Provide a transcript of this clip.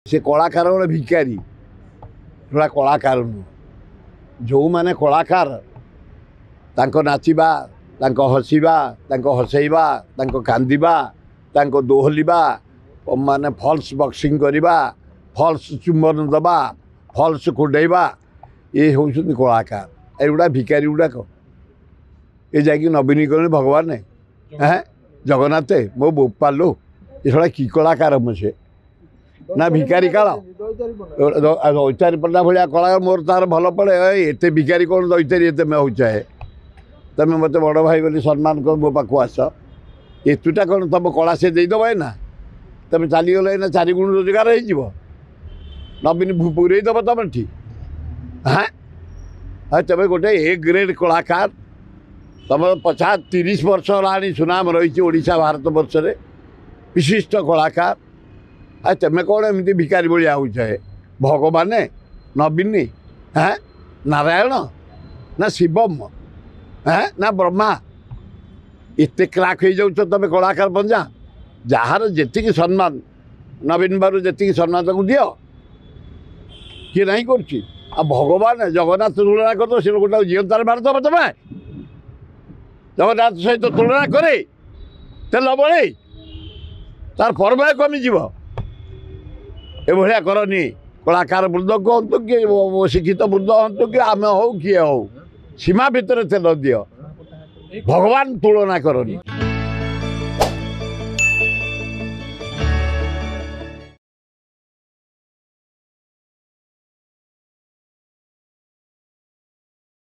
से कलाकार गोटे भिकारी थोड़ा कलाकार नुह जो मैंने कलाकार नाचवा हसवा हसैवा कांदवा दोहलिबा माने फल्स बक्सिंग करवा फल्स चुंबन दबा फल्स कुंडेवा ये हूँ कलाकार एगुड़ा भिकारी गुड़ाक ये जा नवीनीकरण भगवान है जगन्नाथ मो बोपा लो ये थोड़ा कि कलाकार मुझे ना भिकारी काल दैतारी पड़ा भाया कला मोर तार भल पड़े एत भिकारी कौन दैतारी एत मैं हो चाहे तुम मत बड़ भाई बोली सम्मान कर मो पाक आस एतुटा कौन तुम कला से देदेव ना तुम चलीगल ना 4 गुण रोजगार हो नवीन पूरेदेव तुम ठीक हाँ तुम गोटे ए ग्रेड कलाकार तुम 50-30 वर्ष है सुनाम रही ओडिशा भारत वर्ष रे विशिष्ट कलाकार हाँ तुम कौन एमती भिकारी भाया हो चाहे भगवान नवीन हाँ नारायण ना शिवम हाँ ना ब्रह्मा एत क्राक हो जाऊ तुम कलाकार पंजा जार जी सम्मान नवीन बाबू जी सम्मान ताक दि किए नहीं कर भगवान जगन्नाथ तुलना कर दो सी गोटे जीवतार मारदब तुम जगन्नाथ सहित तुलना करे तेल बड़े तार परमय कमिज एभलिया करनी कलाकार वृद्ध कहतु कि शिक्षित वृद्ध हूँ कि आम हो किए हो सीमा भितर तेल दि भगवान तुलना करनी।